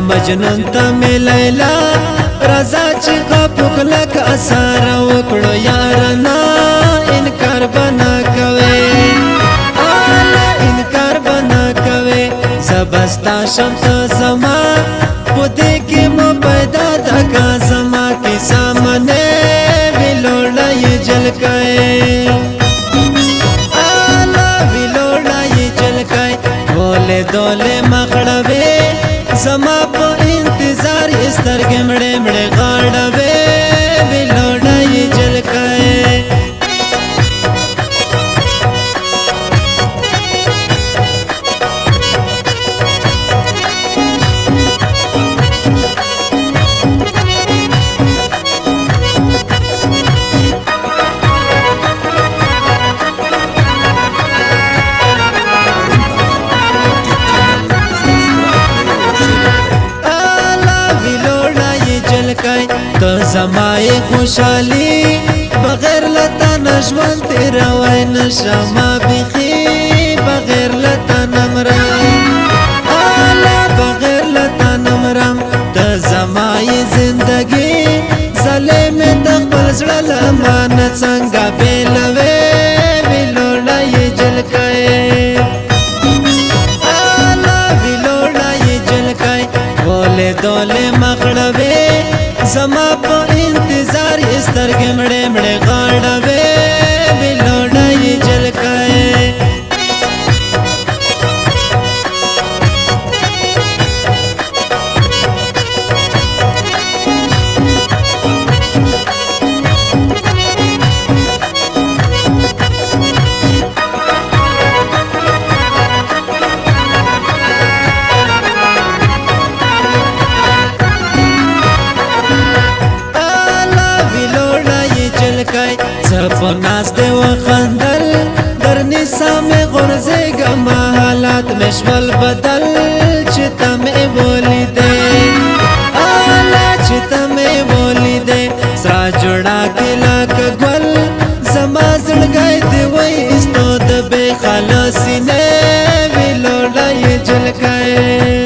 مجنون ته می لیلا رضا چې غپوک لک اثر وکړو یارنا انکار بنا کوي الا انکار بنا کوي زبستا شمت زما پدې کې مو پیدا دغه زما کې سامنے ویلوړای جلکای الا ویلوړای جلکای بوله دوله مخړوي زما په انتظار سترګې مړې مړې غاړوي ویلوړای جلکای تو زمای خوشحالی بغیر لتا نشوان تیرا وای نشما بخی بغیر لتا نمرم آلا بغیر لتا نمرم تو زمای زندگی ظلم تقبل زړه لمان څنګه بیلوي ویلوړای جلکای آلا ویلوړای جلکای بوله دوله مخړوي زما په انتظار سترګې مړې مړې غاړوي ویلوړای جلکای زفو ناز دے و خندل در نسا میں غرزے گا حالات میں شول بدل چتا میں بولی دے آلا چتا میں بولی دے سرا جوڑا کلا کگول زما زڑگائی دے وی استو دبے خلاصی نے ویلوڑای جلکائے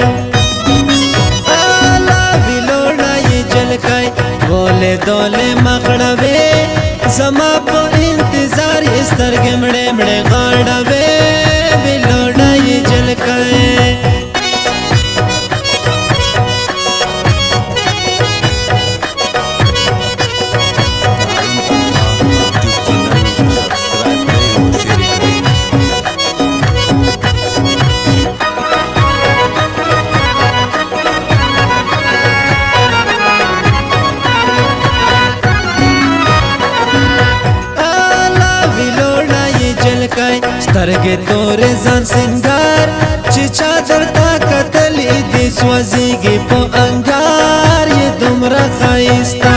آلا ویلوڑای جلکائے بولے دولے مخڑوے زما په انتظار سترګې مړې مړې غاړوي ویلوړای جلکای سترګې تورې ځان سنگار چې چادر تا کتلې دې سوځيږي په انګار یې دومره ښایسته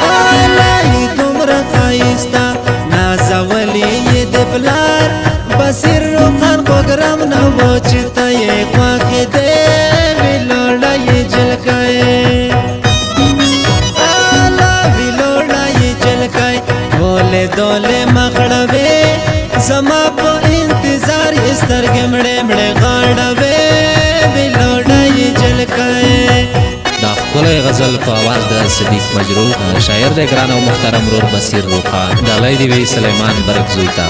الا یې دومره ښایسته نازولې یې د پلار بصیر روخان خوږرام نه و چې ته یې خواږې دې ویلوړای جلکای الا ویلوړای جلکای بوله دوله مخړوي زما په انتظار سترګې مړې مړې غاړوي ویلوړای جلکای دا ښکلی غزل په اواز د صدیق مجروح شاعر د ګران او محترم رور بصیر روخان ډالۍ دی وی سلیمان برګ زوی ته